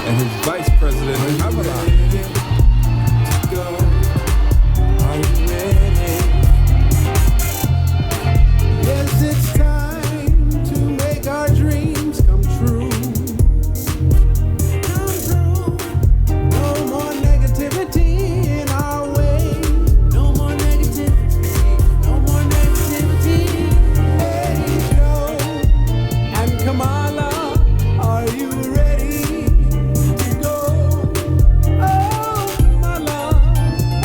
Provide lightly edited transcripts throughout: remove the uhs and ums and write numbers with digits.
and his vice president, Kamala. Yes, it's time to make our dreams come true. Come true. No more negativity in our way. No more negativity. No more negativity. Hey, Joe and Kamala, are you ready to go? Oh, Kamala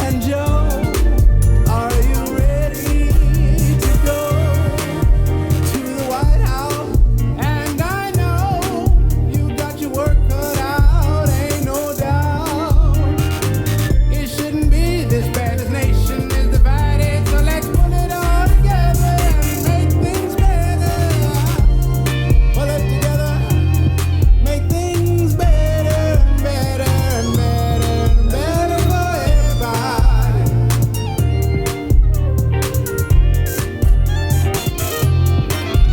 and Joe, are you ready to go to the White House? And I know you got your work cut out, ain't no doubt. It shouldn't be this bad. This nation is divided, so let's pull it all together and make things better. Pull it together, make things better and better and better and better for everybody.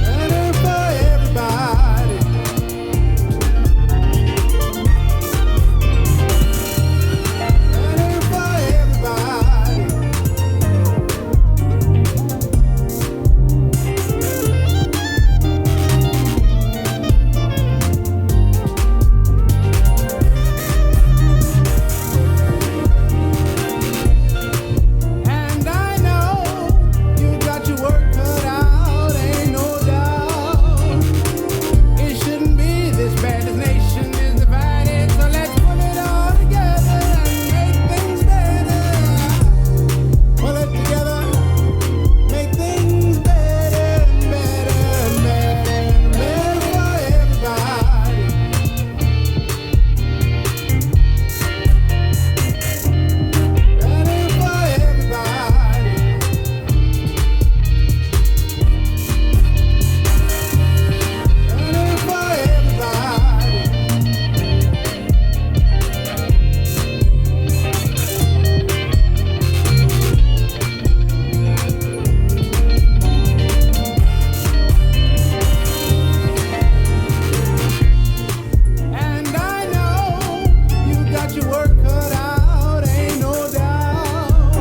Better for everybody. Better for everybody. And I know you got your work cut out, ain't no doubt. It shouldn't be this bad. This nation is divided, so let's pull it all together and make things better. Pull it together, make things better and better and better and better for everybody. Better for everybody. Better for everybody. And I know you got your work cut out, ain't no doubt.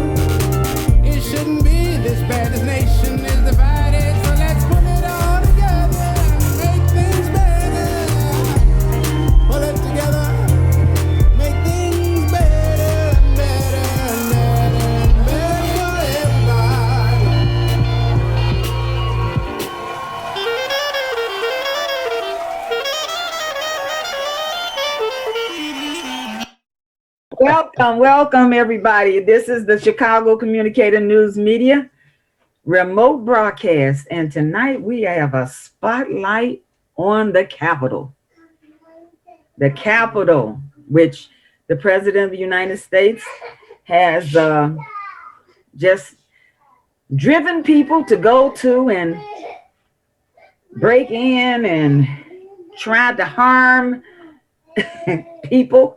It shouldn't be this bad. This nation is divided, so let's pull it all together and make things better. Pull it together, make things better and better and better and better for everybody. Welcome everybody. This is the Chicago Communicator News Media remote broadcast, and tonight we have a spotlight on the Capitol. The Capitol, which the President of the United States has just driven people to go to and break in and try to harm people.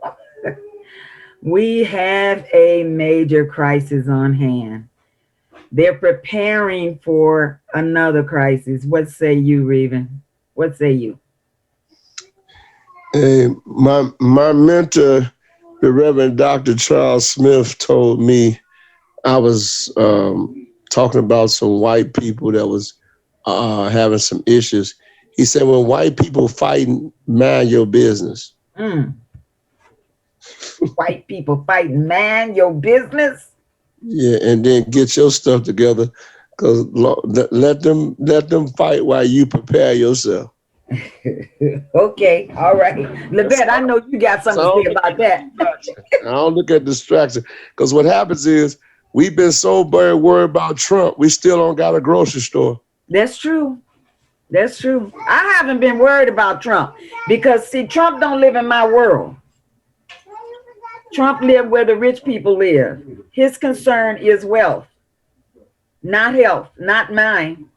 We have a major crisis on hand. They're preparing for another crisis. What say you, Reven? What say you? Hey, my mentor, the Reverend Dr. Charles Smith, told me I was talking about some white people that was having some issues. He said, when white people fighting, mind your business. White people fighting, mind your business. Yeah, and then get your stuff together, because let them fight while you prepare yourself. Okay, all right. Levette, I know you got something to say about that. I don't look at distraction, because what happens is we've been so very worried about Trump, we still don't got a grocery store. That's true. That's true. I haven't been worried about Trump because, see, Trump don't live in my world. Trump lives where the rich people live. His concern is wealth, not health, not mine.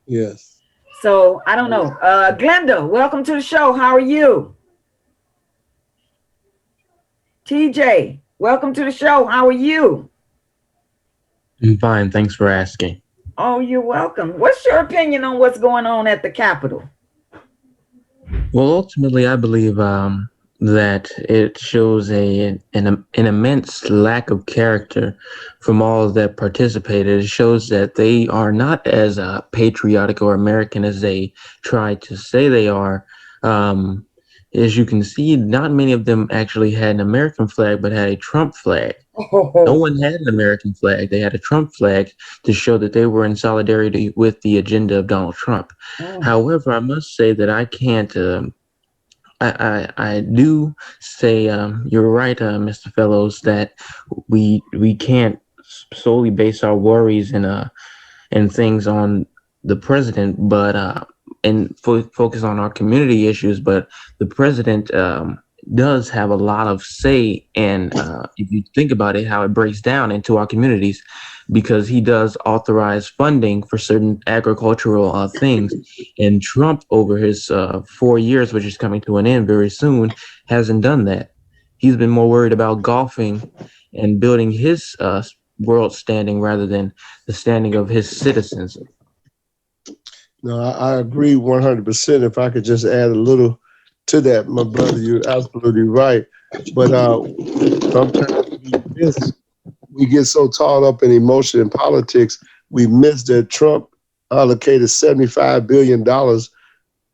Yes. So I don't know. Glenda, welcome to the show. How are you? TJ, welcome to the show. How are you? I'm fine. Thanks for asking. Oh, you're welcome. What's your opinion on what's going on at the Capitol? Well, ultimately, I believe that it shows an immense lack of character from all that participated. It shows that they are not as patriotic or American as they try to say they are. Um, as you can see, not many of them actually had an American flag, but had a Trump flag. No Oh, one had an American flag. They had a Trump flag to show that they were in solidarity with the agenda of Donald Trump. oh, However, I must say that I can't. I do say you're right, Mr. Fellows, that we can't solely base our worries and things on the president, but and focus on our community issues. But the president does have a lot of say, and if you think about it, how it breaks down into our communities, because he does authorize funding for certain agricultural things. And Trump, over his 4 years, which is coming to an end very soon, hasn't done that. He's been more worried about golfing and building his world standing rather than the standing of his citizens. No, I agree 100%. If I could just add a little to that, my brother, you're absolutely right. But sometimes we get so caught up in emotion and politics, we miss that Trump allocated $75 billion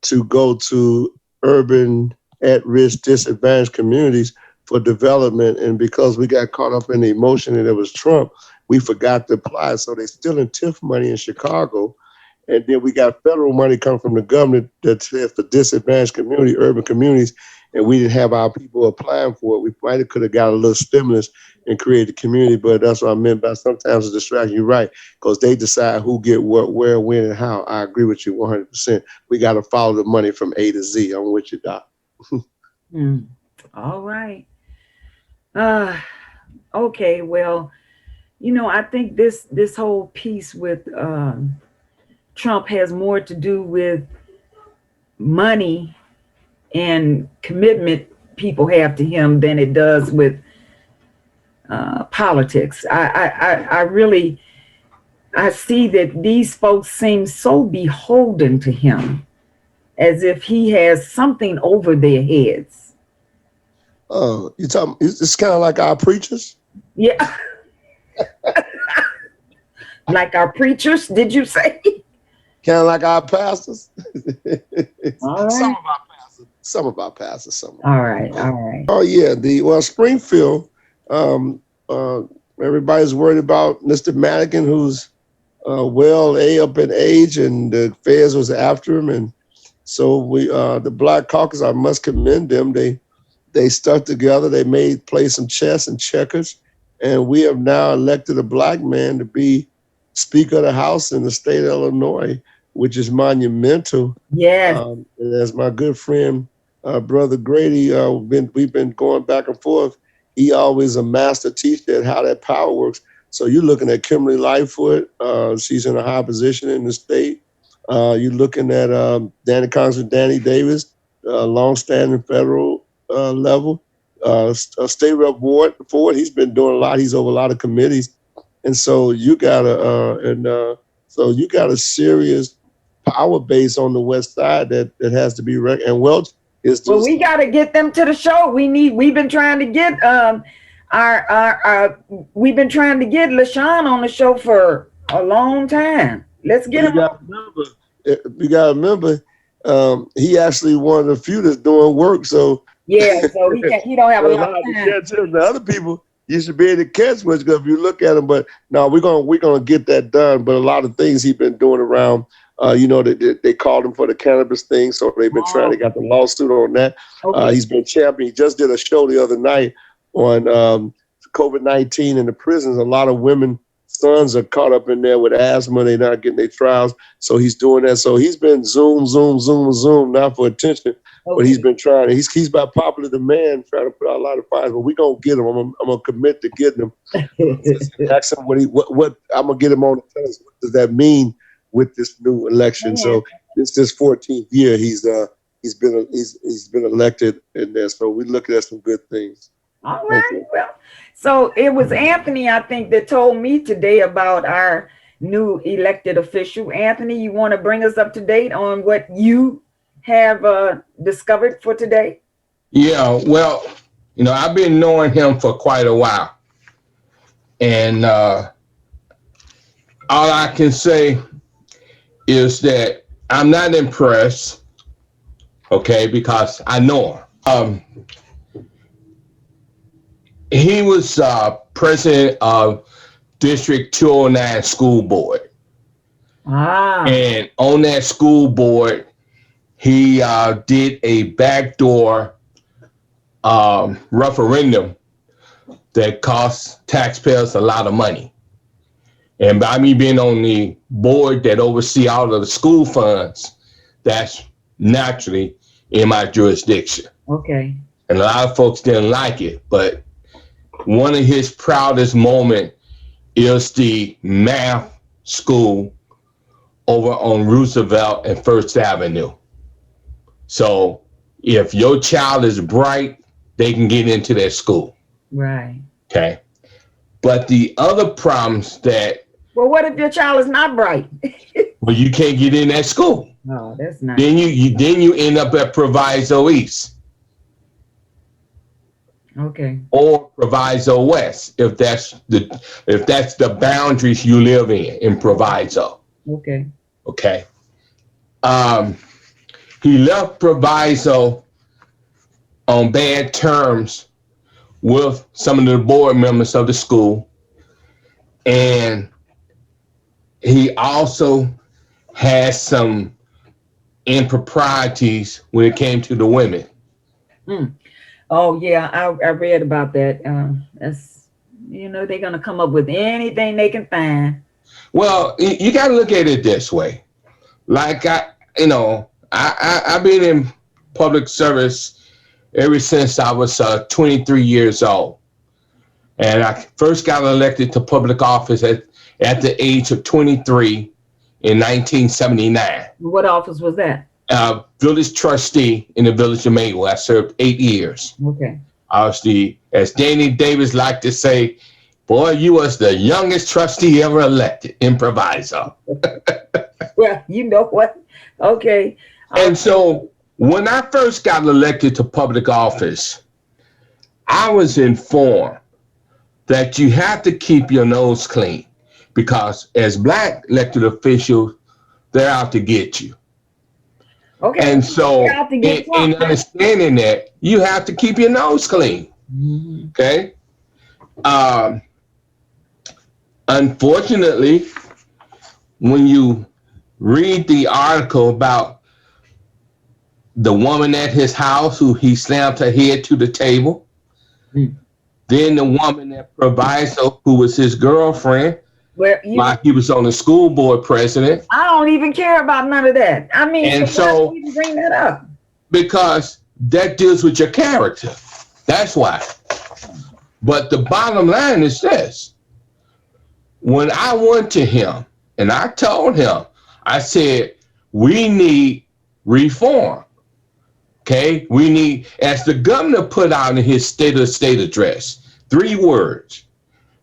to go to urban, at-risk, disadvantaged communities for development. And because we got caught up in the emotion and it was Trump, we forgot to apply. So they still in TIF money in Chicago. And then we got federal money coming from the government that says for disadvantaged community, urban communities, and we didn't have our people applying for it. We might have could have got a little stimulus and created a community, but that's what I meant by sometimes a distraction. You're right, because they decide who get what, where, when, and how. I agree with you 100%. We got to follow the money from A to Z. I'm with you, Doc. all right. Okay. Well, I think this whole piece with Trump has more to do with money and commitment people have to him than it does with politics. I really see that these folks seem so beholden to him, as if he has something over their heads. Oh, you talking? It's kind of like our preachers. Yeah, like our preachers. Did you say? Kind of like our pastors. All Some right. of our pastors. Some of our pastors. Some. All right. All right. Oh yeah, Springfield. Um, Everybody's worried about Mr. Madigan, who's well up in age, and the feds was after him, and so we the Black Caucus. I must commend them. They stuck together. They play some chess and checkers, and we have now elected a Black man to be Speaker of the House in the state of Illinois, which is monumental. Yes. And as my good friend, Brother Grady, we've been going back and forth. He always a master teacher at how that power works. So you're looking at Kimberly Lightfoot. She's in a high position in the state. You're looking at Congressman Danny Davis, longstanding federal level. State Rep Ford, he's been doing a lot. He's over a lot of committees. And so you got a serious power base on the west side that has to be and Welch is just, Well, we got to get them to the show. We've been trying to get we've been trying to get LaShawn on the show for a long time. Let's get him. You got to remember, he actually one of the few that's doing work. So yeah, so he don't have a lot of time. The other people, you should be able to catch much if you look at him. But no, we're gonna get that done. But a lot of things he's been doing around. They called him for the cannabis thing, so they've been trying to get the lawsuit on that. Okay. He's been champion. He just did a show the other night on COVID-19 in the prisons. A lot of women sons are caught up in there with asthma. They're not getting their trials, so he's doing that. So he's been zoom, not for attention. Okay. But he's been trying. He's by popular demand trying to put out a lot of fires. But we're gonna get him. I'm gonna commit to getting him. Ask him what I'm gonna get him on to tell us what does that mean with this new election. Yeah. So it's his 14th year. He's been elected in there. So we're looking at some good things. All right. Okay. Well, so it was Anthony, I think, that told me today about our new elected official. Anthony, you want to bring us up to date on what you have discovered for today? Yeah, well, I've been knowing him for quite a while. And all I can say is that I'm not impressed, okay, because I know him. He was president of District 209 School Board. And on that school board, he did a backdoor referendum that cost taxpayers a lot of money. And by me being on the board that oversee all of the school funds, that's naturally in my jurisdiction. Okay. And a lot of folks didn't like it, but one of his proudest moments is the math school over on Roosevelt and First Avenue. So if your child is bright, they can get into that school. Right. Okay. But the other problems that... Well, what if your child is not bright? Well, you can't get in that school. Oh, that's not. Then you end up at Proviso East. Okay. Or Proviso West, if that's the boundaries you live in Proviso. Okay. Okay. He left Proviso on bad terms with some of the board members of the school. And he also had some improprieties when it came to the women. Oh, yeah, I read about that. That's, they're going to come up with anything they can find. Well, you got to look at it this way. Like, I've been in public service ever since I was 23 years old. And I first got elected to public office at the age of 23 in 1979. What office was that? Village trustee in the village of Maywood. I served 8 years. Okay. I was as Danny Davis liked to say, boy, you was the youngest trustee ever elected in Proviso. Well, you know what? Okay. And so when I first got elected to public office, I was informed that you have to keep your nose clean because as Black elected officials, they're out to get you. Okay. And so in understanding that, you have to keep your nose clean. Mm-hmm. Okay. Unfortunately, when you read the article about the woman at his house who he slammed her head to the table, then the woman at Proviso who was his girlfriend, while he was on the school board president. I don't even care about none of that. I mean, and so why you bring that up? Because that deals with your character. That's why. But the bottom line is this. When I went to him and I told him, I said, we need reform. Okay, we need, as the governor put out in his State of the State address, 3 words: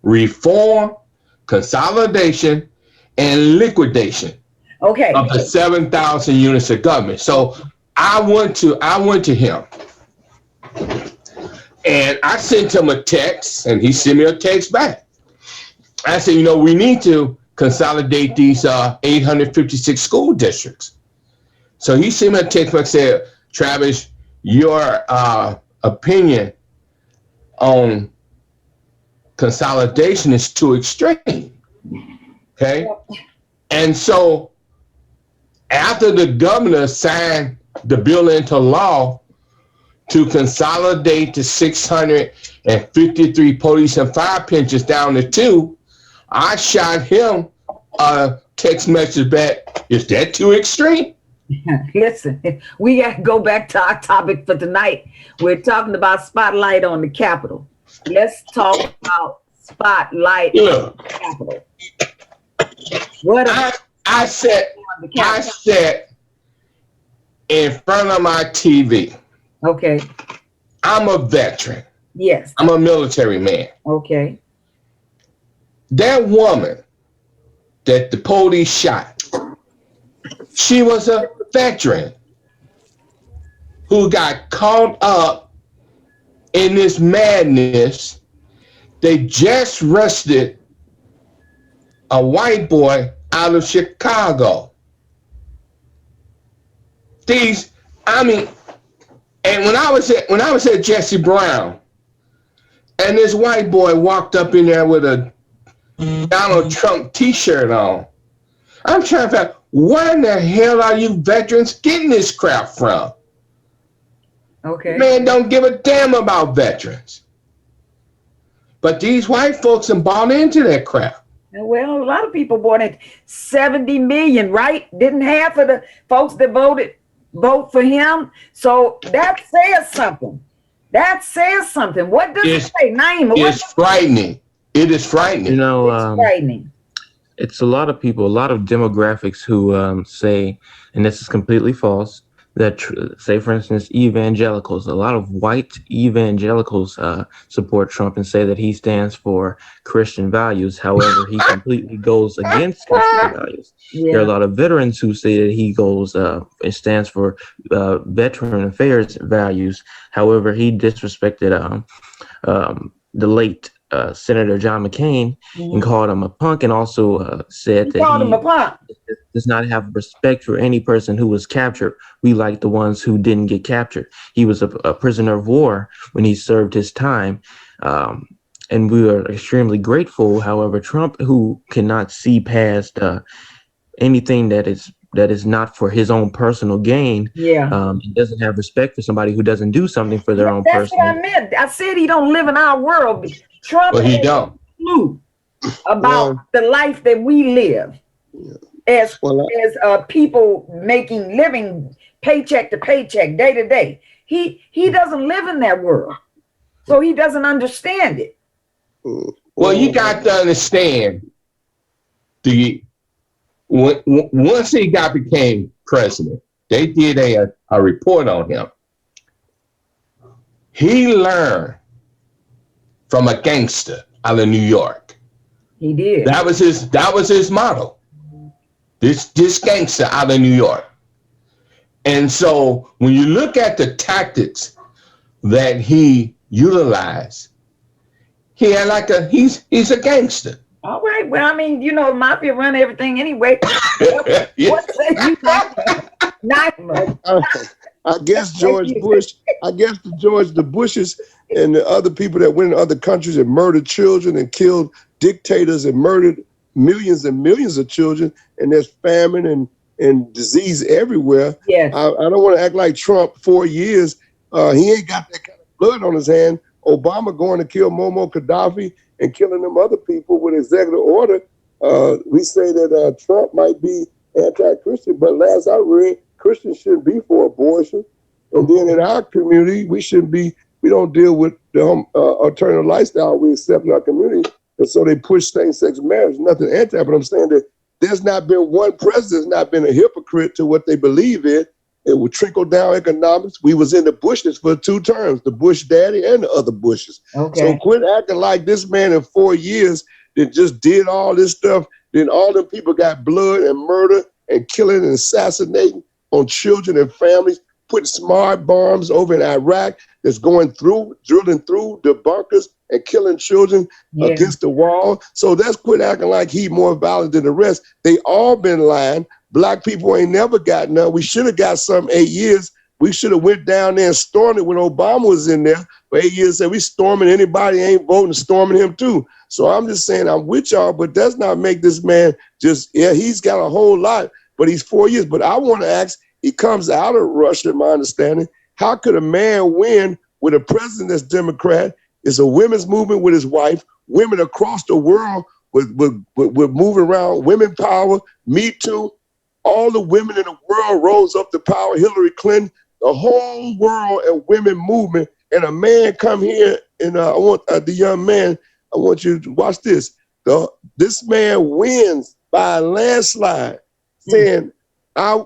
reform, consolidation, and liquidation. Okay. Of the 7,000 units of government. So I went to him and I sent him a text and he sent me a text back. I said, we need to consolidate these 856 school districts. So he sent me a text back and said, Travis, your opinion on consolidation is too extreme. Okay. And so after the governor signed the bill into law to consolidate the 653 police and fire pensions down to 2, I shot him a text message back. Is that too extreme? Listen, we got to go back to our topic for tonight. We're talking about spotlight on the Capitol. Let's talk about spotlight on the Capitol. What I sat in front of my TV. Okay. I'm a veteran. Yes. I'm a military man. Okay. That woman that the police shot, she was a veteran. who got caught up in this madness. They just arrested a white boy out of Chicago. And when I was at Jesse Brown, and this white boy walked up in there with a Donald Trump T-shirt on, I'm trying to find out, where in the hell are you veterans getting this crap from? Okay. Man, don't give a damn about veterans. But these white folks have bought into that crap. Well, a lot of people bought it. 70 million, right? Didn't half of the folks that vote for him? So that says something. That says something. What does it say? Name it. It's frightening. It is frightening. You know, It's frightening. it's a lot of people, a lot of demographics who say, and this is completely false, that say, for instance, evangelicals, a lot of white evangelicals support Trump and say that he stands for Christian values. However, he completely goes against Christian values. Yeah. There are a lot of veterans who say that he goes, it stands for veteran affairs values. However, he disrespected the late Senator John McCain and called him a punk, and also said that he does not have respect for any person who was captured. We like the ones who didn't get captured. He was a prisoner of war when he served his time. And we are extremely grateful. However, Trump, who cannot see past anything that is not for his own personal gain, doesn't have respect for somebody who doesn't do something for their own personal. That's what I meant. I said he don't live in our world. Trump But he has don't. no clue about the life that we live as people living paycheck to paycheck, day to day. He doesn't live in that world, so he doesn't understand it. Well, you got to understand, once he became president, they did a report on him. He learned from a gangster out of New York. He did. That was his motto. This gangster out of New York. And so when you look at the tactics that he utilized, he had he's a gangster. All right. Well, I mean, mafia run everything anyway. What say you got? Not much. I guess the Bushes and the other people that went in other countries and murdered children and killed dictators and murdered millions and millions of children, and there's famine and disease everywhere. Yes. I don't want to act like Trump 4 years. He ain't got that kind of blood on his hand. Obama going to kill Muammar Gaddafi and killing them other people with executive order. We say that Trump might be anti-Christian, but last I read, Christians shouldn't be for abortion. And then in our community, we don't deal with the alternative lifestyle we accept in our community. And so they push same-sex marriage, nothing anti, but I'm saying that there's not been one president, not been a hypocrite to what they believe in. It would trickle down economics. We was in the Bushes for 2 terms, the Bush daddy and the other Bushes. Okay. So quit acting like this man in 4 years that just did all this stuff. Then all them people got blood and murder and killing and assassinating on children and families, putting smart bombs over in Iraq that's drilling through the bunkers and killing children against the wall. So that's quit acting like he more violent than the rest. They all been lying. Black people ain't never got none. We should have got some 8 years. We should have went down there and stormed it when Obama was in there for 8 years. Said we storming anybody ain't voting, storming him too. So I'm just saying I'm with y'all, but does not make this man he's got a whole lot, but he's 4 years. But I want to ask, he comes out of Russia, in my understanding. How could a man win with a president that's Democrat? It's a women's movement with his wife. Women across the world with moving around. Women power, Me Too. All the women in the world rose up to power. Hillary Clinton, the whole world and women movement. And a man come here, and I want the young man, I want you to watch this. This man wins by a landslide, saying, I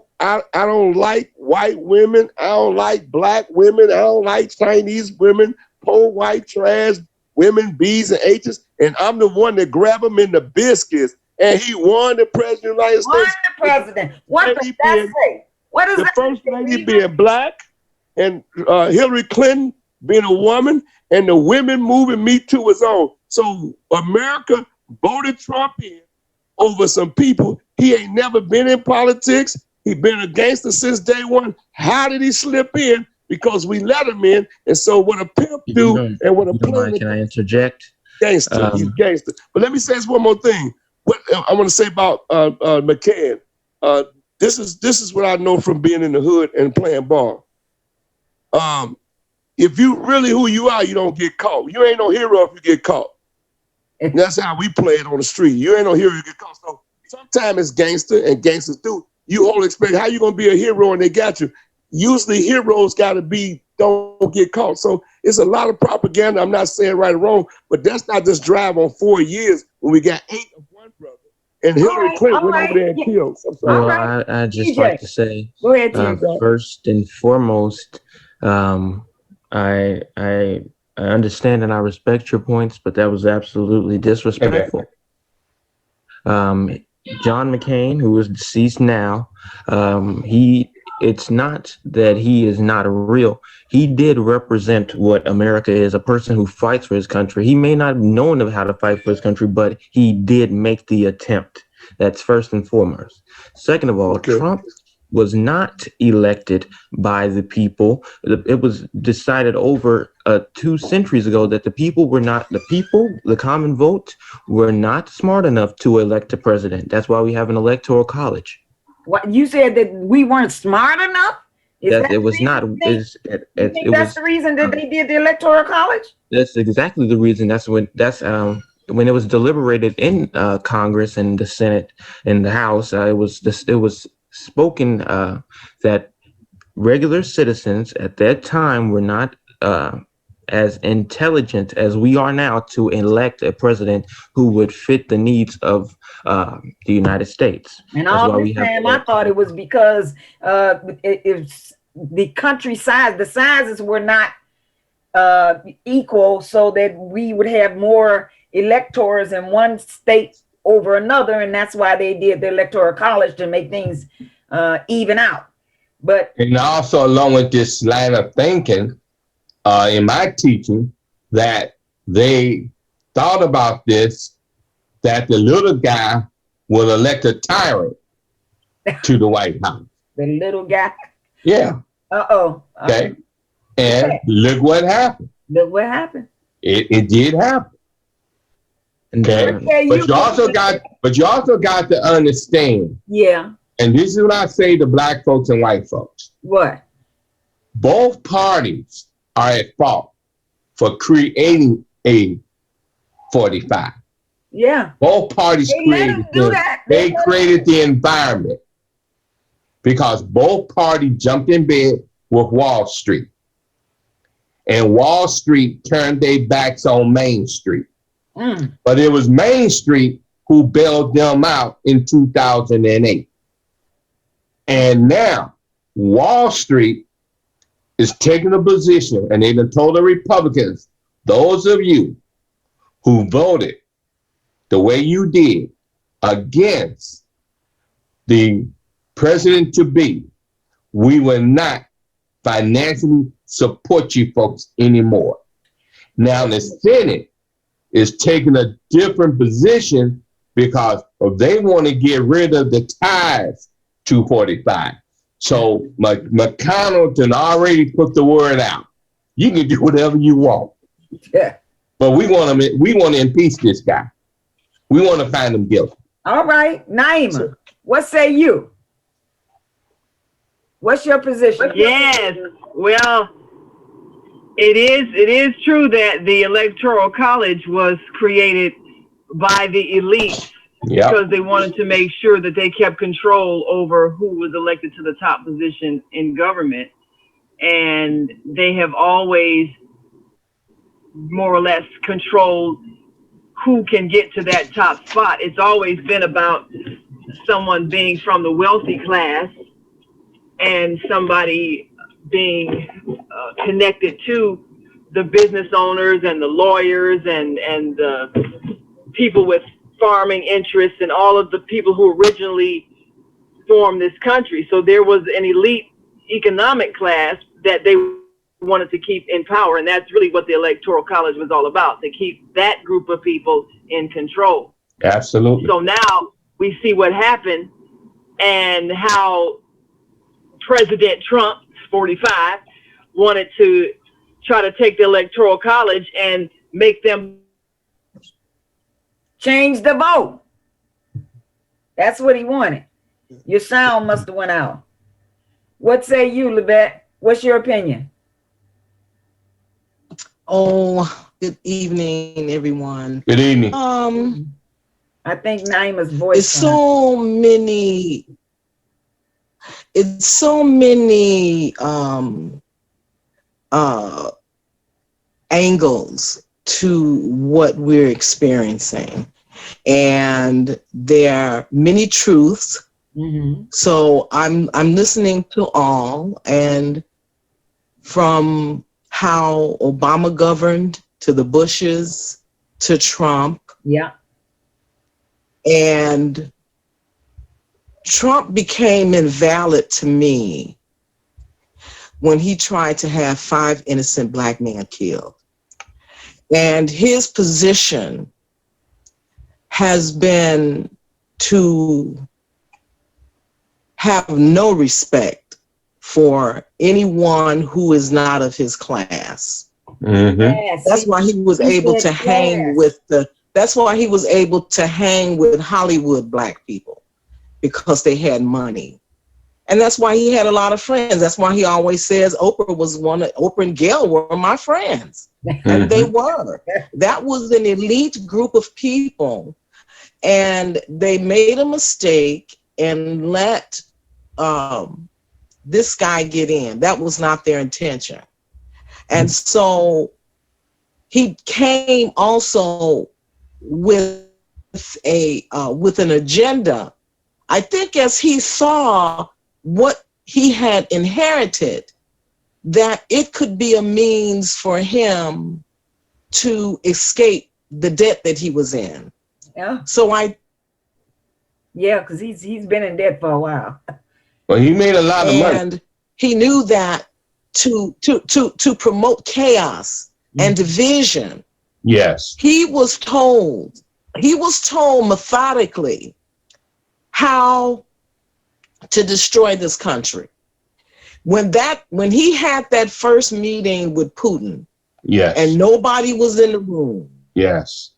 don't like white women. I don't like black women. I don't like Chinese women, poor white trash women, B's and H's. And I'm the one that grab them in the biscuits. And he won the president of the United States. Won the president. What does that say? What does the that first say? lady being black, and Hillary Clinton being a woman, and the women moving Me Too was on. So America voted Trump in over some people. He ain't never been in politics. He been a gangster since day one. How did he slip in? Because we let him in. And so what a pimp do and what a player. Can I interject? Gangster, he's gangster. But let me say this one more thing. What I want to say about McCann. This is what I know from being in the hood and playing ball. If you really who you are, you don't get caught. You ain't no hero if you get caught. And that's how we play it on the street. You ain't no hero, you get caught. So sometimes it's gangster and gangsters do. You hold expect how you gonna be a hero and they got you. Usually heroes gotta be don't get caught. So it's a lot of propaganda. I'm not saying right or wrong, but that's not just drive on 4 years when we got 8 of one brother. And Hillary Clinton went over there and killed. Well, I just TJ, like to say, go ahead, TJ. first and foremost, I understand and I respect your points, but that was absolutely disrespectful. John McCain, who is deceased now, it's not that he is not real. He did represent what America is, a person who fights for his country. He may not have known of how to fight for his country, but he did make the attempt. That's first and foremost. Second of all, Trump was not elected by the people. It was decided over 2 centuries ago that the common vote, were not smart enough to elect a president. That's why we have an electoral college. What you said, that we weren't smart enough? It was not. That's the reason that they did the electoral college? That's exactly the reason. When it was deliberated in Congress and the Senate and the House, it was spoken that regular citizens at that time were not as intelligent as we are now to elect a president who would fit the needs of the United States. And all this time, I thought it was because if the country size, the sizes were not equal, so that we would have more electors in one state over another, and that's why they did the electoral college, to make things even out. But and also along with this line of thinking, in my teaching, that they thought about this, that the little guy will elect a tyrant to the White House. The little guy. Yeah. Okay. And look what happened. Look what happened. It did happen. Okay. But you also got to understand. Yeah. And this is what I say to black folks and white folks. What? Both parties are at fault for creating a 45. Yeah. Both parties created the environment, because both parties jumped in bed with Wall Street. And Wall Street turned their backs on Main Street. But it was Main Street who bailed them out in 2008. And now Wall Street is taking a position, and they've told the Republicans, those of you who voted the way you did against the president-to-be, we will not financially support you folks anymore. Now the Senate is taking a different position, because they want to get rid of the ties to 45. So McConnell done already put the word out. You can do whatever you want. Yeah. But we want to impeach this guy. We want to find him guilty. All right, Naima, what say you? What's your position? Yes, well, it is true that the Electoral College was created by the elites, because they wanted to make sure that they kept control over who was elected to the top position in government. And they have always more or less controlled who can get to that top spot. It's always been about someone being from the wealthy class and somebody being connected to the business owners and the lawyers and the people with farming interests and all of the people who originally formed this country. So there was an elite economic class that they wanted to keep in power. And that's really what the Electoral College was all about, to keep that group of people in control. Absolutely. So now we see what happened and how President Trump, 45, wanted to try to take the Electoral College and make them change the vote. That's what he wanted. Your sound must have went out. What say you, Levette? What's your opinion? Oh, good evening, everyone. Good evening. I think Naima's voice. It's so many angles to what we're experiencing, and there are many truths. Mm-hmm. So I'm listening to all, and from how Obama governed to the Bushes to Trump. Yeah. And Trump became invalid to me when he tried to have 5 innocent Black men killed. And his position has been to have no respect for anyone who is not of his class. Mm-hmm. Yes, That's why he was able to hang with that's why he was able to hang with Hollywood Black people, because they had money. And that's why he had a lot of friends. That's why he always says Oprah and Gail were my friends. And they were. That was an elite group of people. And they made a mistake and let this guy get in. That was not their intention. And so he came also with an agenda. I think as he saw what he had inherited, that it could be a means for him to escape the debt that he was in. Yeah. So because he's been in debt for a while. Well, he made a lot of money. And he knew that to promote chaos and division. Yes. He was told methodically how to destroy this country. When he had that first meeting with Putin, yes, and nobody was in the room, yes,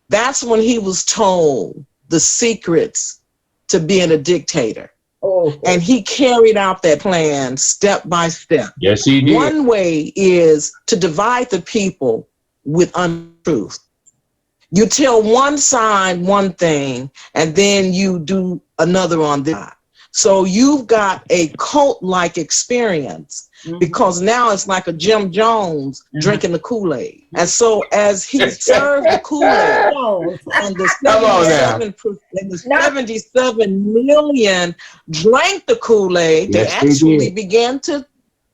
that's when he was told the secrets to being a dictator. Oh. And he carried out that plan step by step. Yes, he did. One way is to divide the people with untruth. You tell one side one thing, and then you do another on that. So you've got a cult-like experience, because now it's like a Jim Jones drinking the Kool-Aid. And so as he served the Kool-Aid, and the 77 million drank the Kool-Aid, yes, they actually began to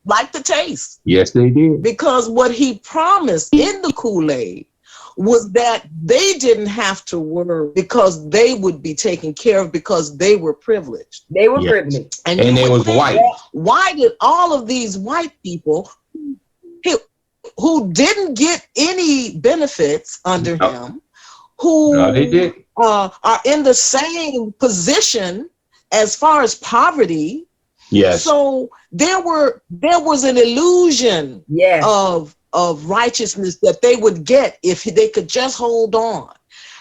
like the taste. Yes, they did. Because what he promised in the Kool-Aid was that they didn't have to worry, because they would be taken care of, because they were privileged. They were privileged. And they was white. Why did all of these white people who didn't get any benefits under him, who are in the same position as far as poverty? Yes. So there was an illusion of righteousness that they would get if they could just hold on.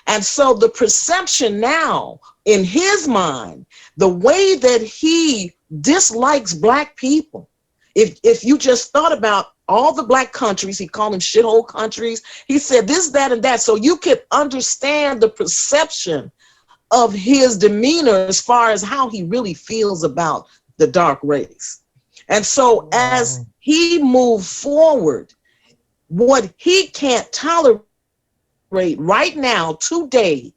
And so the perception now in his mind, the way that he dislikes Black people, if you just thought about all the Black countries, he called them shithole countries. He said this, that, and that. So you could understand the perception of his demeanor as far as how he really feels about the dark race. And so as he moved forward, what he can't tolerate right now, today,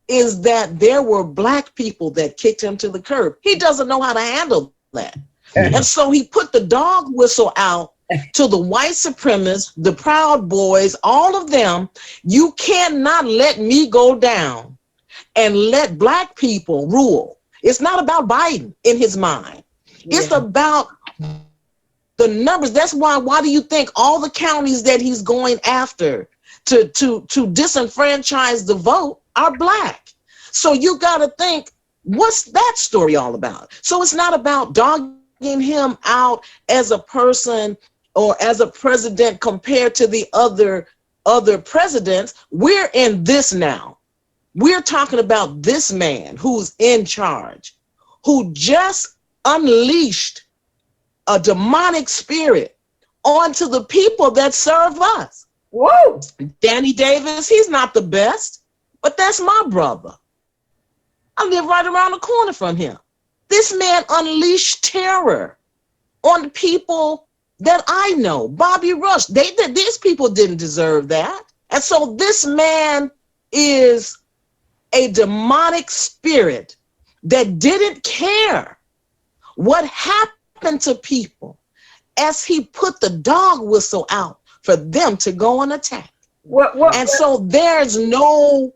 is that there were Black people that kicked him to the curb. He doesn't know how to handle that. And so he put the dog whistle out to the white supremacists, the Proud Boys, all of them. You cannot let me go down and let Black people rule. It's not about Biden in his mind. It's about the numbers, that's why do you think all the counties that he's going after to disenfranchise the vote are Black? So you got to think, what's that story all about? So it's not about dogging him out as a person or as a president compared to the other presidents. We're in this now. We're talking about this man who's in charge, who just unleashed a demonic spirit onto the people that serve us. Whoa! Danny Davis, he's not the best, but that's my brother. I live right around the corner from him. This man unleashed terror on the people that I know. Bobby Rush, these people didn't deserve that. And so this man is a demonic spirit that didn't care what happened to people as he put the dog whistle out for them to go and attack. So there's no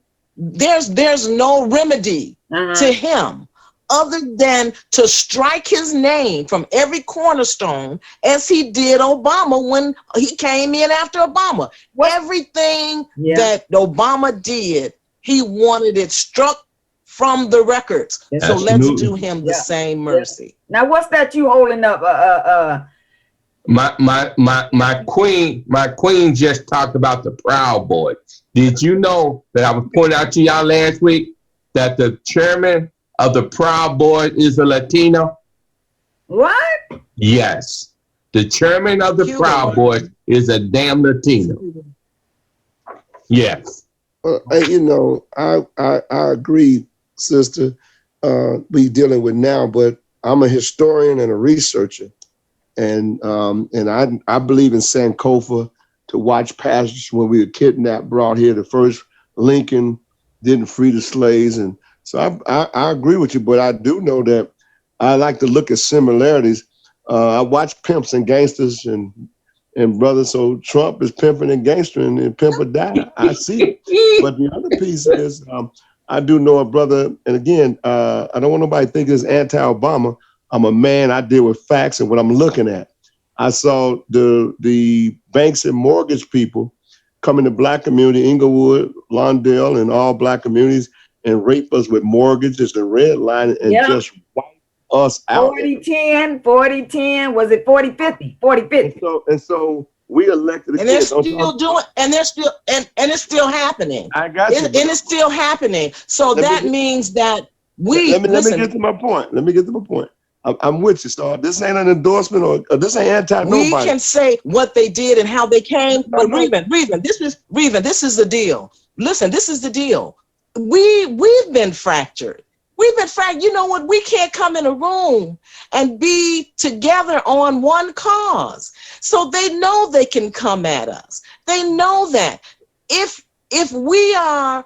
remedy to him other than to strike his name from every cornerstone, as he did Obama when he came in after Obama. Everything that Obama did, he wanted it struck from the records. So let's do him the same mercy. Now, what's that you holding up? My queen just talked about the Proud Boys. Did you know that I was pointing out to y'all last week that the chairman of the Proud Boys is a Latino? What? Yes. The chairman of the Proud Boys is a damn Latino. Yes. You know, I agree, sister, we dealing with now, but I'm a historian and a researcher. And I believe in Sankofa to watch passages when we were kidnapped, brought here. The first Lincoln didn't free the slaves. And so I agree with you, but I do know that I like to look at similarities. I watch pimps and gangsters and brothers. So Trump is pimping and gangstering and pimp or die. I see it. But the other piece is I do know a brother. And again, I don't want nobody to think it's anti-Obama. I'm a man. I deal with facts and what I'm looking at. I saw the banks and mortgage people come in the Black community, Inglewood, Lawndale, and all Black communities, and rape us with mortgages and redlining and just wipe us out. 40-10, was it 40-50? 40-50. And so we elected. And they're still doing, and they're still, and it's still happening. I got you. And it's still happening. So that means that let me get to my point. I'm with you, Star. This ain't an endorsement or this ain't anti-nobody. We can say what they did and how they came. But Reven, this is the deal. Listen, this is the deal. We've been fractured. You know what? We can't come in a room and be together on one cause. So they know they can come at us. They know that if we are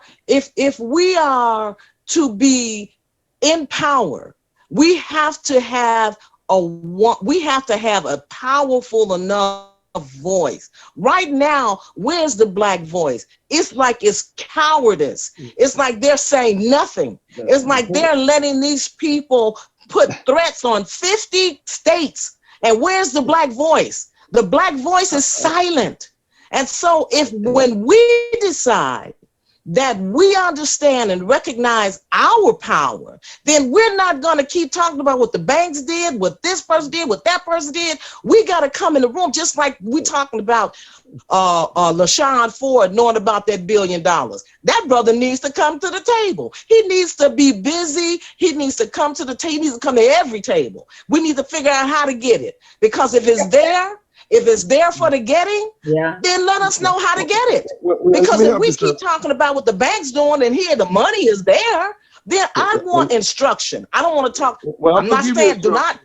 to be in power, we have to have a powerful enough voice. Right now, where's the Black voice? It's like it's cowardice. It's like they're saying nothing. It's like they're letting these people put threats on 50 states. And where's the Black voice? The Black voice is silent. And so when we decide that we understand and recognize our power, then we're not going to keep talking about what the banks did, what this person did, what that person did. We got to come in the room, just like we talking about LaShawn Ford knowing about that $1 billion. That brother needs to come to the table. He needs to be busy. He needs to come to the table. He needs to come to every table. We need to figure out how to get it, because if it's there for the getting, then let us know how to get it. Because if we keep talking about what the bank's doing and here the money is there, then I want instruction. I don't want to talk. I'm not saying do not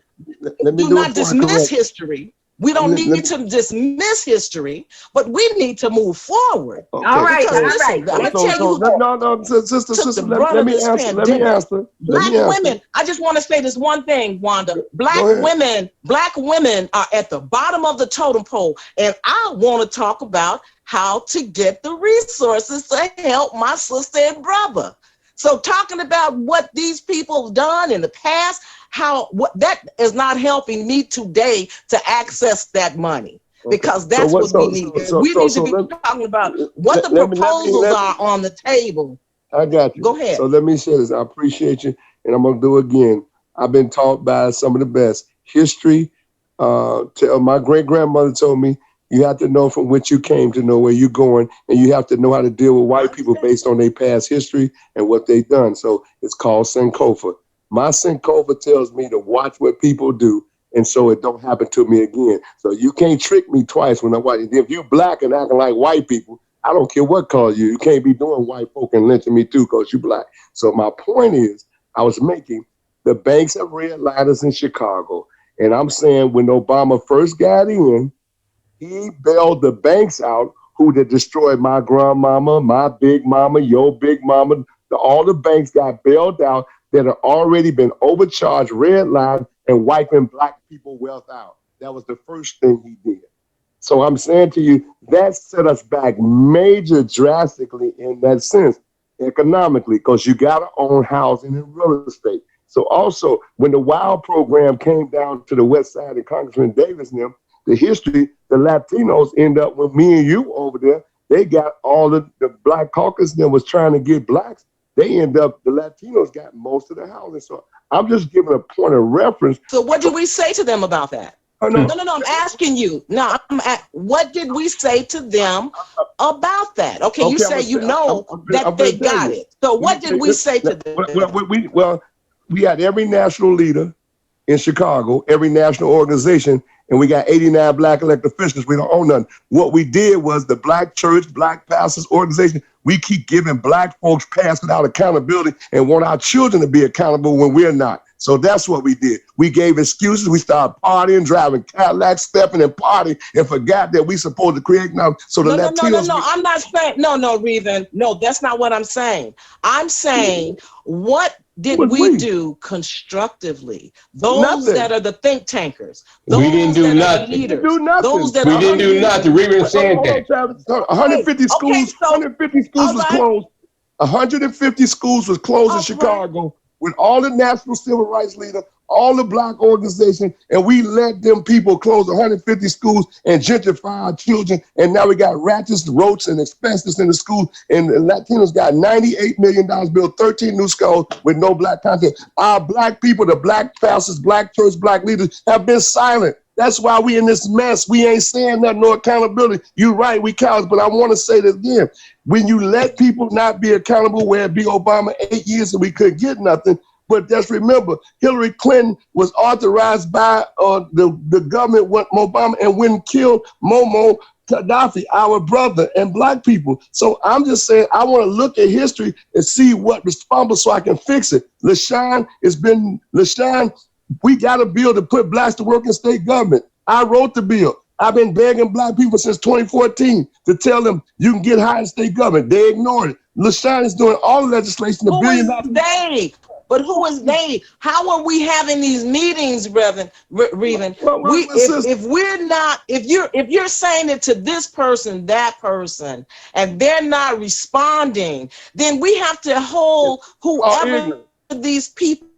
dismiss history. We don't need to dismiss history, but we need to move forward. Okay. All right. I'm going to tell you. Sister, let me answer. Black women, I just want to say this one thing, Wanda. Black women are at the bottom of the totem pole, and I want to talk about how to get the resources to help my sister and brother. So talking about what these people have done in the past, that is not helping me today to access that money. Because that's what we need. We need to be talking about what the proposals are on the table. I got you. Go ahead. So let me say this. I appreciate you, and I'm going to do it again. I've been taught by some of the best. History, my great-grandmother told me, you have to know from which you came to know where you're going, and you have to know how to deal with white people based on their past history and what they've done. So it's called Sankofa. My Sankofa tells me to watch what people do, and so it don't happen to me again. So you can't trick me twice when I'm white. If you black and acting like white people, I don't care what color you can't be doing white folk and lynching me too because you black. So my point is, I was making, the banks have redlined us in Chicago. And I'm saying when Obama first got in, he bailed the banks out who had destroyed my grandmama, my big mama, your big mama. All the banks got bailed out that had already been overcharged, redlined, and wiping black people wealth out. That was the first thing he did. So I'm saying to you, that set us back major drastically in that sense, economically, because you got to own housing and real estate. So also, when the WOW program came down to the west side of Congressman Davis and them, the history, the Latinos end up with me and you over there. They got all the Black caucus that was trying to get blacks. They end up, the Latinos got most of the housing. So I'm just giving a point of reference. So what did we say to them about that? Oh, no. No, I'm asking you. No, what did we say to them about that? Okay, you say that they got it. So what did we say to them? Well, we had every national leader in Chicago, every national organization, and we got 89 black elected officials. We don't own nothing. What we did was the Black Church, Black Pastors Organization, we keep giving black folks pass without accountability and want our children to be accountable when we're not. So that's what we did. We gave excuses. We started partying, driving Cadillacs, stepping and partying, and forgot that we supposed to create now. So the Latinos. No. I'm not saying, no, Reven. No, that's not what I'm saying. I'm saying, what did we do constructively? Those that are the think tankers. Those we didn't do nothing. Leaders, we didn't do nothing. Those that we didn't do nothing. Reven said that. 150 schools. 150 schools was closed. 150 schools was closed in Chicago with all the national civil rights leaders, all the black organizations, and we let them people close 150 schools and gentrify our children. And now we got rats, roaches, and asbestos in the schools. And the Latinos got $98 million, built 13 new schools with no black content. Our black people, the black pastors, black church, black leaders have been silent. That's why we in this mess. We ain't saying nothing, no accountability. You're right, we cowards, but I want to say this again. When you let people not be accountable, where it be Obama 8 years and we couldn't get nothing, but just remember, Hillary Clinton was authorized by the government when Obama and when killed Muammar Gaddafi, our brother, and black people. So I'm just saying, I want to look at history and see what responsible so I can fix it. LaShawn, we got a bill to put blacks to work in state government. I wrote the bill. I've been begging black people since 2014 to tell them you can get high in state government. They ignored it. LaShawn is doing all the legislation. Who is they? But who is they? How are we having these meetings, Reven? If you're saying it to this person, that person, and they're not responding, then we have to hold whoever these people.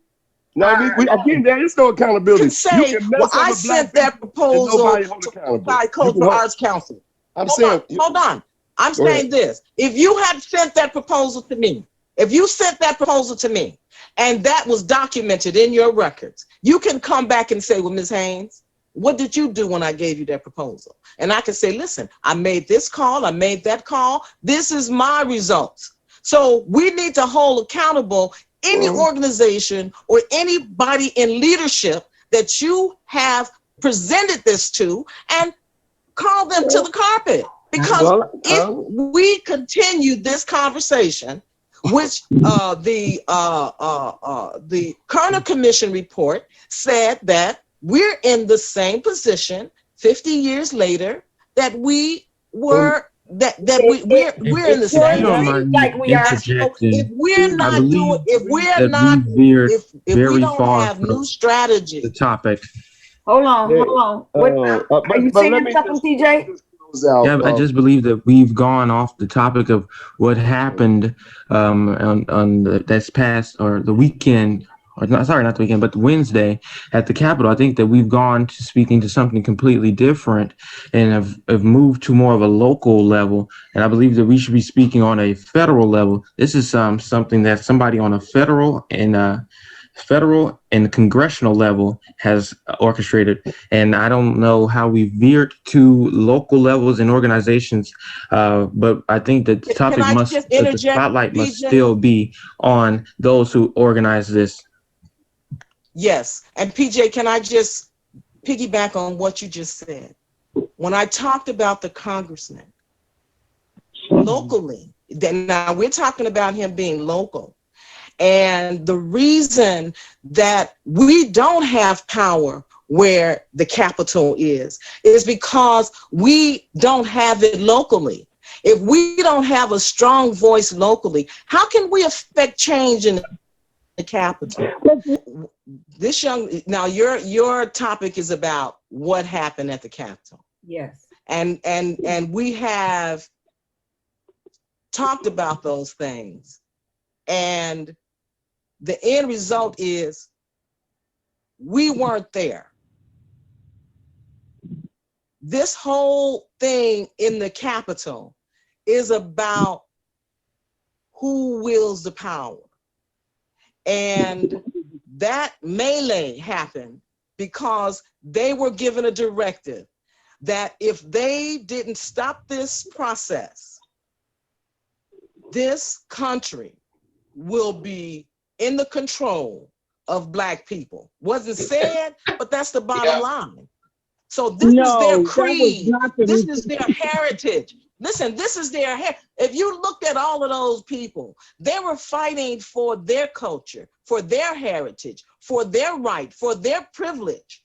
No, again, there is no accountability. Can say, I sent that proposal to the Cultural Arts Council. Hold on. I'm saying this. If you had sent that proposal to me, and that was documented in your records, you can come back and say, well, Ms. Haynes, what did you do when I gave you that proposal? And I can say, listen, I made this call, I made that call. This is my results. So we need to hold accountable any organization or anybody in leadership that you have presented this to, and call them to the carpet. Because if we continue this conversation, which the Kerner Commission report said that we're in the same position 50 years later that we were. We're in the same like we are. If we're not doing, if we don't have new strategy. The topic. Hold on. What are you saying something, TJ? Yeah, I just believe that we've gone off the topic of what happened on this past or the weekend or not, sorry, not the weekend, but Wednesday at the Capitol, I think that we've gone to speaking to something completely different and have moved to more of a local level. And I believe that we should be speaking on a federal level. This is something that somebody on a federal and congressional level has orchestrated. And I don't know how we veered to local levels and organizations, but I think that the spotlight must still be on those who organize this. Yes. And PJ, can I just piggyback on what you just said? When I talked about the congressman locally, then now we're talking about him being local. And the reason that we don't have power where the Capitol is because we don't have it locally. If we don't have a strong voice locally, how can we affect change in the Capitol? Now your topic is about what happened at the Capitol. Yes. And we have talked about those things. And the end result is we weren't there. This whole thing in the Capitol is about who wields the power. And that melee happened because they were given a directive that if they didn't stop this process, this country will be in the control of Black people. Wasn't said, but that's the bottom line. So this is their creed. This is their heritage. Listen, this is their heritage. If you looked at all of those people, they were fighting for their culture, for their heritage, for their right, for their privilege.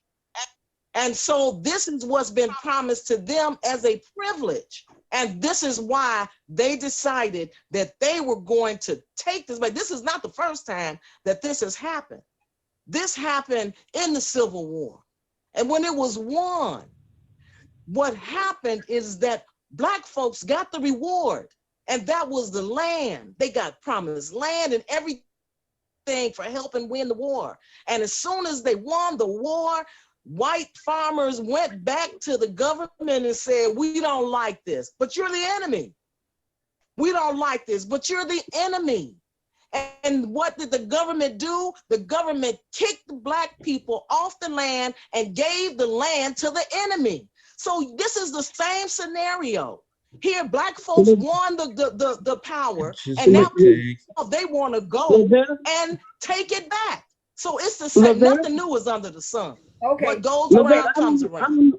And so this is what's been promised to them as a privilege. And this is why they decided that they were going to take this. But this is not the first time that this has happened. This happened in the Civil War. And when it was won, what happened is that Black folks got the reward. And that was the land. They got promised land and everything for helping win the war. And as soon as they won the war, white farmers went back to the government and said, we don't like this, but you're the enemy. We don't like this, but you're the enemy. And what did the government do? The government kicked the Black people off the land and gave the land to the enemy. So this is the same scenario. Here, Black folks won the power, and now they want to go and take it back. So it's the same. Nothing new is under the sun. Okay. What goes around comes around.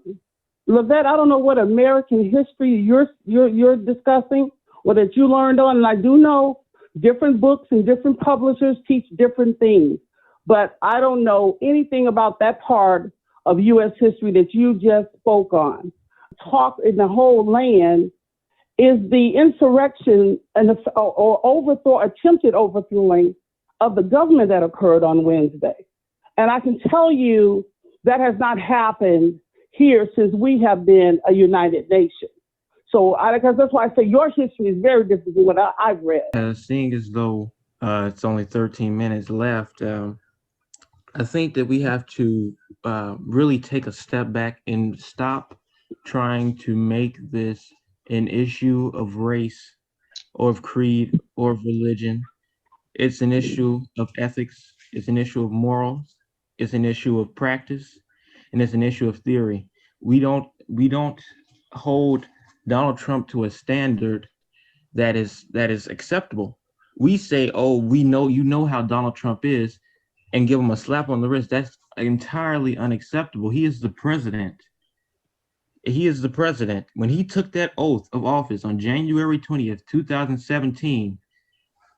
Lavette, I don't know what American history you're discussing or that you learned on, and I do know different books and different publishers teach different things, but I don't know anything about that part of U.S. history that you just spoke on. Talk in the whole land is the insurrection and attempted overthrowing of the government that occurred on Wednesday. And I can tell you that has not happened here since we have been a united nation. So because that's why I say your history is very different than what I've read. Seeing as though it's only 13 minutes left, I think that we have to really take a step back and stop trying to make this an issue of race or of creed or of religion. It's an issue of ethics. It's an issue of morals. It's an issue of practice, and it's an issue of theory. We don't hold Donald Trump to a standard that is acceptable. We say, oh, you know how Donald Trump is, and give him a slap on the wrist. That's entirely unacceptable. He is the president. He is the president. When he took that oath of office on January 20th, 2017,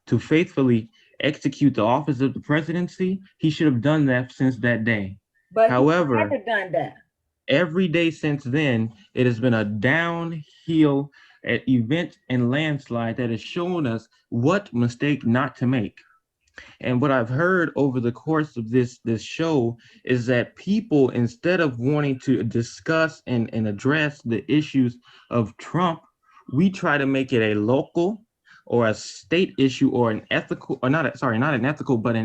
to faithfully execute the office of the presidency, he should have done that since that day. But however, he never done that. Every day since then, it has been a downhill event and landslide that has shown us what mistake not to make. And what I've heard over the course of this show is that people, instead of wanting to discuss and address the issues of Trump, we try to make it a local or a state issue or an ethical, or not an ethical, but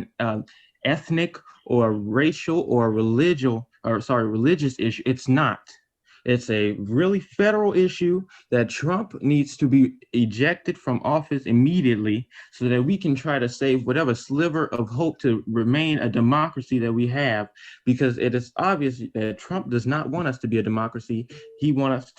ethnic or racial or religious issue. It's not. It's a really federal issue that Trump needs to be ejected from office immediately so that we can try to save whatever sliver of hope to remain a democracy that we have, because it is obvious that Trump does not want us to be a democracy. He wants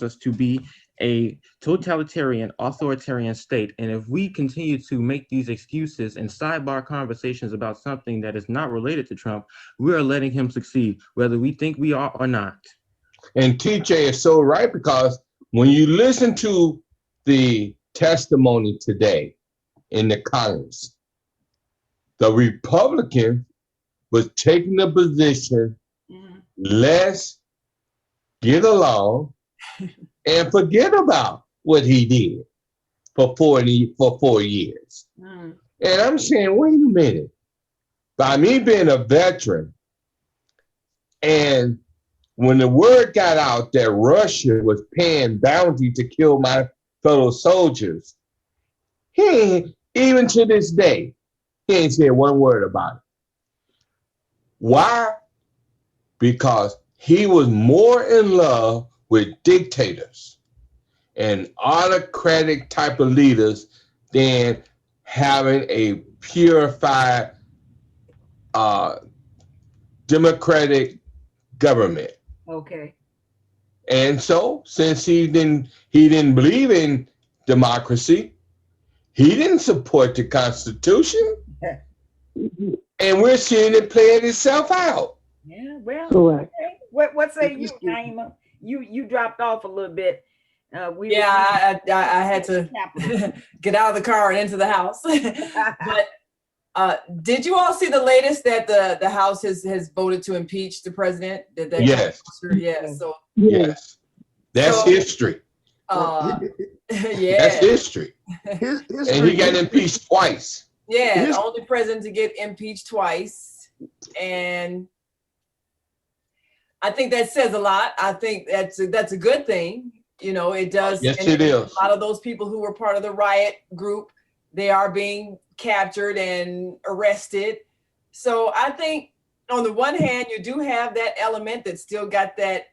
us to be a totalitarian, authoritarian state. And if we continue to make these excuses and sidebar conversations about something that is not related to Trump, we are letting him succeed, whether we think we are or not. And TJ is so right, because when you listen to the testimony today in the Congress, the Republican was taking the position, let's get along and forget about what he did for 4 years. And I'm saying, wait a minute. By me being a veteran, and when the word got out that Russia was paying bounty to kill my fellow soldiers, even to this day, he ain't said one word about it. Why? Because he was more in love with dictators and autocratic type of leaders than having a purified democratic government. Okay. And so, since he didn't believe in democracy, he didn't support the Constitution, and we're seeing it playing itself out. Yeah, well, correct. Okay. What say you, Naima? You dropped off a little bit. I had to get out of the car and into the house. But did you all see the latest that the House has voted to impeach the president? Yes. Yeah. So yes, that's history. Yeah, that's history. And he got impeached twice. Yeah, the only president to get impeached twice, and I think that says a lot. I think that's a good thing. You know, it does. Yes, it is. A lot of those people who were part of the riot group, they are being captured and arrested. So I think on the one hand, you do have that element that still got that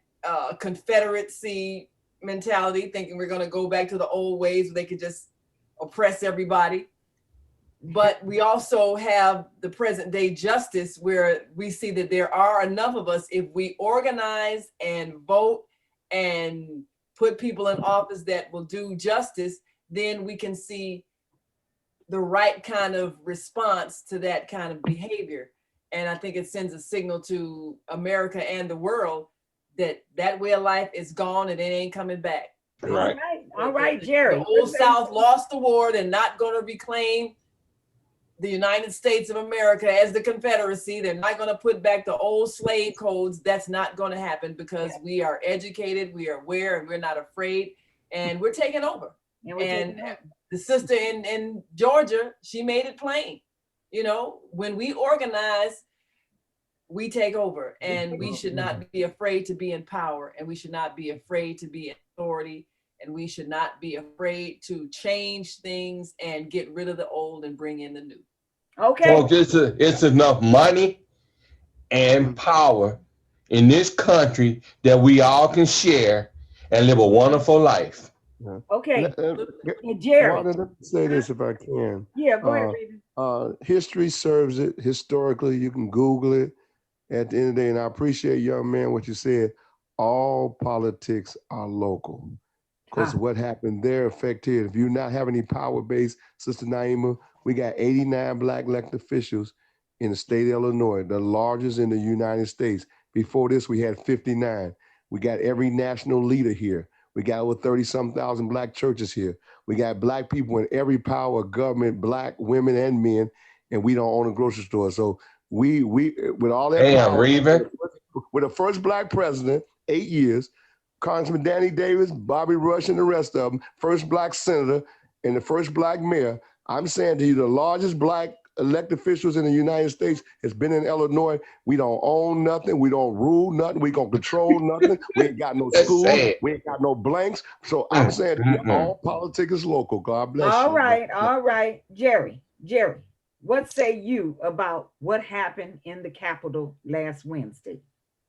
Confederacy mentality, thinking we're going to go back to the old ways where they could just oppress everybody. But we also have the present day justice, where we see that there are enough of us, if we organize and vote and put people in office that will do justice, then we can see the right kind of response to that kind of behavior. And I think it sends a signal to America and the world that that way of life is gone and it ain't coming back. Right. All right, Jerry. The old South lost the war. They're not going to reclaim the United States of America as the Confederacy. They're not going to put back the old slave codes. That's not going to happen, because we are educated, we are aware, and we're not afraid, and we're taking over. And the sister in Georgia, she made it plain. You know, when we organize, we take over, and we should not be afraid to be in power, and we should not be afraid to be in authority, and we should not be afraid to change things and get rid of the old and bring in the new. Okay. Well, it's enough money and power in this country that we all can share and live a wonderful life. Okay. Jerry. Let me say this if I can. Yeah, go ahead, Raven. History serves it. Historically, you can Google it at the end of the day. And I appreciate, young man, what you said. All politics are local. Because what happened there affect here. If you not have any power base, Sister Naima, we got 89 Black elected officials in the state of Illinois, the largest in the United States. Before this, we had 59. We got every national leader here. We got over 30-some thousand Black churches here. We got Black people in every power of government, Black women and men, and we don't own a grocery store. So we with all that power, with the first Black president, 8 years, Congressman Danny Davis, Bobby Rush, and the rest of them, first Black senator and the first Black mayor. I'm saying to you, the largest Black elected officials in the United States has been in Illinois. We don't own nothing. We don't rule nothing. We don't control nothing. We ain't got no school. We ain't got no blanks. So I'm saying to you, all politics is local. God bless you. All right. Jerry. What say you about what happened in the Capitol last Wednesday?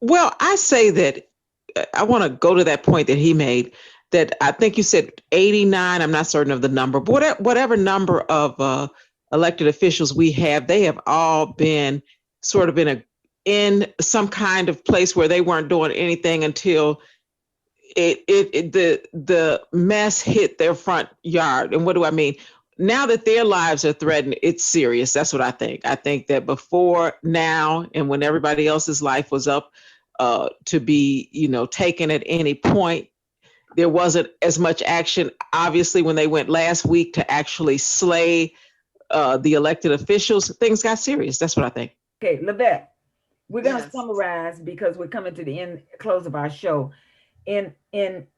Well, I say that I want to go to that point that he made, that I think you said 89, I'm not certain of the number, but whatever number of elected officials we have, they have all been sort of in some kind of place where they weren't doing anything until the mess hit their front yard. And what do I mean? Now that their lives are threatened, it's serious. That's what I think. I think that before now, and when everybody else's life was up to be, taken at any point, there wasn't as much action. Obviously, when they went last week to actually slay the elected officials, things got serious. That's what I think. Okay, Levette, we're going to summarize because we're coming to the close of our show. In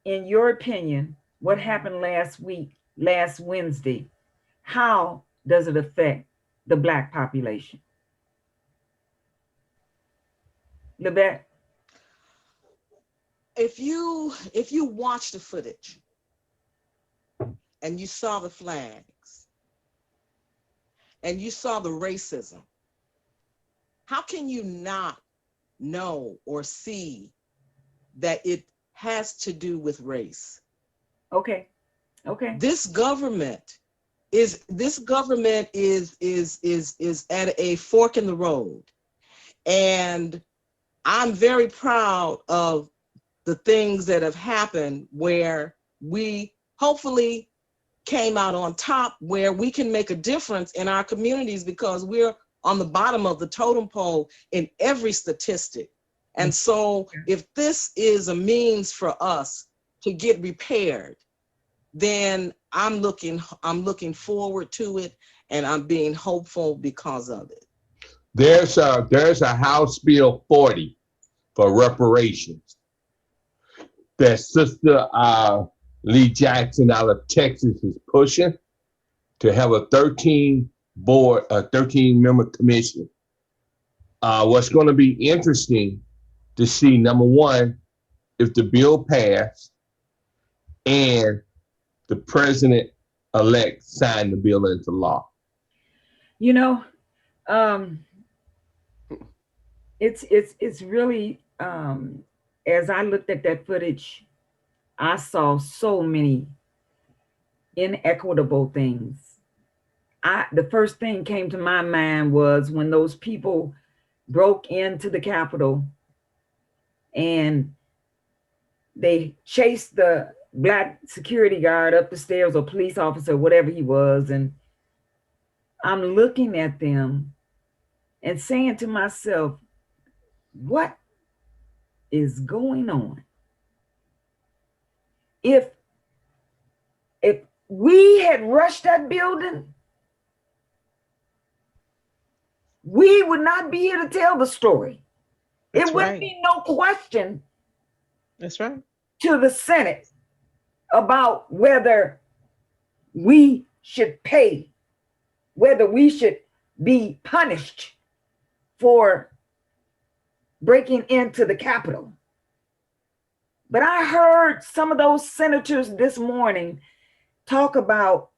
your opinion, what happened last Wednesday, how does it affect the Black population? Levette? If you watch the footage and you saw the flags and you saw the racism, how can you not know or see that it has to do with race? Okay. This government is at a fork in the road, and I'm very proud of the things that have happened where we hopefully came out on top, where we can make a difference in our communities, because we're on the bottom of the totem pole in every statistic. And so if this is a means for us to get repaired, then I'm looking forward to it, and I'm being hopeful because of it. There's a House Bill 40 for reparations that Sister Lee Jackson out of Texas is pushing to have a 13-member commission. What's going to be interesting to see, number one, if the bill passed and the president-elect signed the bill into law. It's really, as I looked at that footage, I saw so many inequitable things. The first thing came to my mind was when those people broke into the Capitol and they chased the Black security guard up the stairs, or police officer, whatever he was. And I'm looking at them and saying to myself, what is going on? If we had rushed that building, we would not be here to tell the story. It wouldn't be no question. That's right. To the Senate about whether we should pay, whether we should be punished for breaking into the Capitol. But I heard some of those senators this morning talk about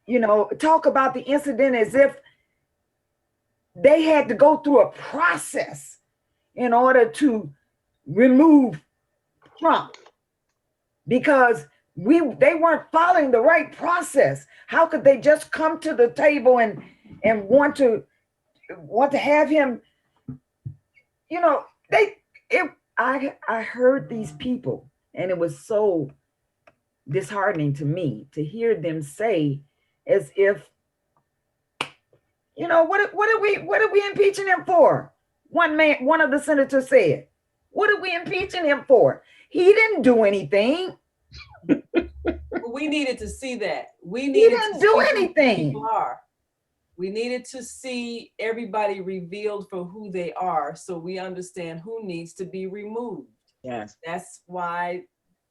the incident as if they had to go through a process in order to remove Trump, because they weren't following the right process. How could they just come to the table and want to have him? I heard these people, and it was so disheartening to me to hear them say, as if, what are we impeaching him for? One of the senators said, what are we impeaching him for? He didn't do anything. We needed to see that. He didn't do anything. We needed to see everybody revealed for who they are, so we understand who needs to be removed. Yes. That's why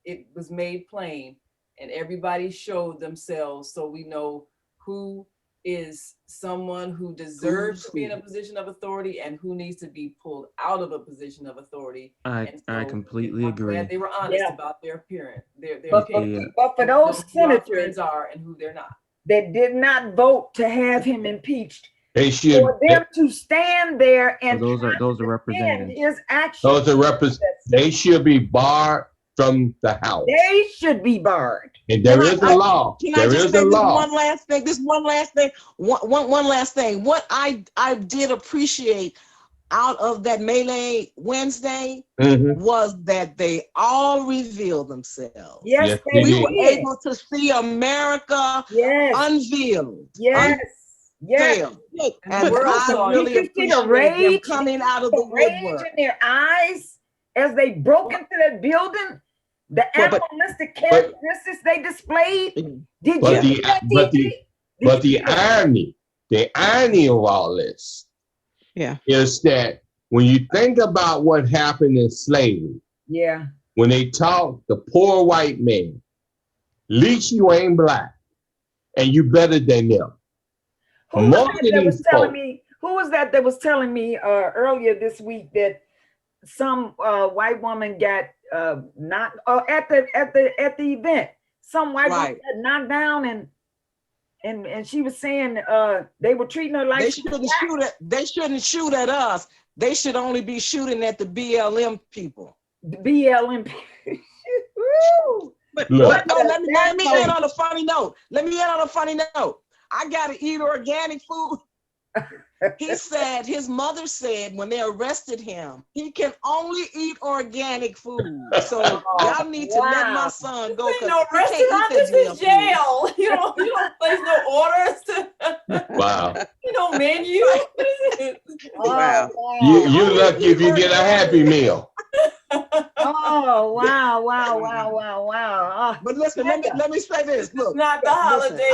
it was made plain, and everybody showed themselves, so we know who is someone who deserves to be in a position of authority and who needs to be pulled out of a position of authority. I completely agree. They were honest about their appearance. But for those senators are and who they're not. that did not vote to have him impeached. They should. For them to stand there and those are representatives. His actions. Those are they should be barred from the House. They should be barred. And there is a law. Can I just say one last thing? One last thing. What I did appreciate out of that Melee Wednesday was that they all revealed themselves. Yes, we were able to see America unveiled. Yes. Yes. And I really appreciate them coming out of the woodwork. In their eyes as they broke into that building, the animalistic characteristics they displayed. Did you see that, TJ? But the irony of all this is that when you think about what happened in slavery, when they taught the poor white man, at least you ain't black and you better than them. Who was that was telling me earlier this week that some white woman got knocked at the event? Some white woman got knocked down and she was saying they were treating her like they shouldn't shoot at us. They should only be shooting at the BLM people. The BLM people. But let me end on a funny note. I gotta eat organic food. He said, his mother said when they arrested him, he can only eat organic food. So y'all need to let my son go. No restaurant, this is jail. You don't place no orders. Wow. Menu. Wow. You lucky if you get a Happy Meal. Oh wow. But listen, let me say this. Look, not the holiday.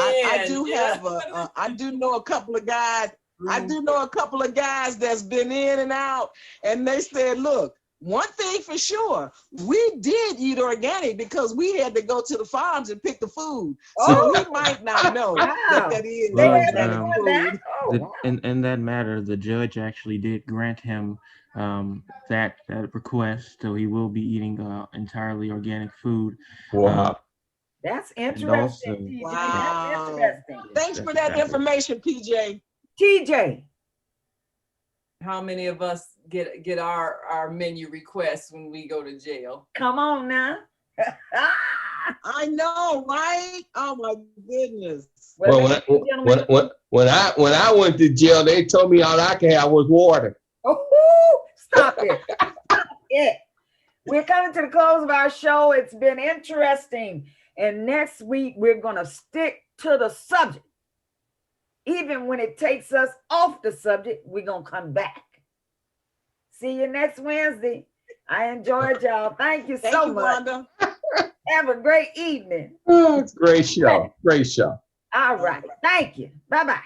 I do know a couple of guys. I do know a couple of guys that's been in and out, and they said, look, one thing for sure, we did eat organic because we had to go to the farms and pick the food. So we might not know that is organic food. In that matter, the judge actually did grant him that request, so he will be eating entirely organic food. Wow. That's interesting. Wow. That's interesting. Thanks for that information, PJ. TJ, how many of us get our menu requests when we go to jail? Come on now. I know, right? Oh my goodness. Well, when I went to jail, they told me all I could have was water. Oh, stop it. Stop it. We're coming to the close of our show. It's been interesting. And next week, we're going to stick to the subject. Even when it takes us off the subject, we're going to come back. See you next Wednesday. I enjoyed y'all. Thank you so much. Wanda. Have a great evening. Great show. Great show. All right. Thank you. Bye-bye.